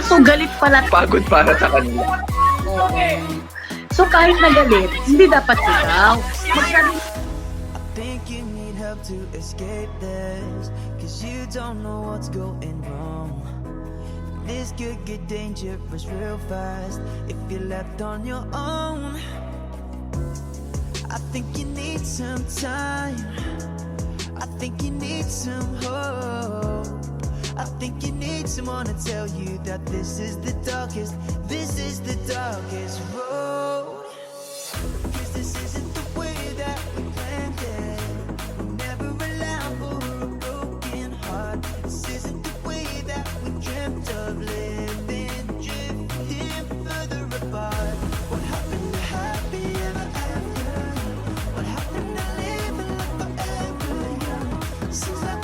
So galit pala. Pagod para sa kanila. So kahit nagalit, hindi dapat sigaw. Magsabi, I think you need help to escape this, 'cause you don't know what's going wrong. This could get dangerous real fast if you're left on your own. I think you need some time, I think you need some hope, I think you need someone to tell you that this is the darkest road. 'Cause this isn't the way that we planned it. We never allow for a broken heart. This isn't the way that we dreamt of living, drifting further apart. What happened to happy ever after? What happened to living like forever young? Seems like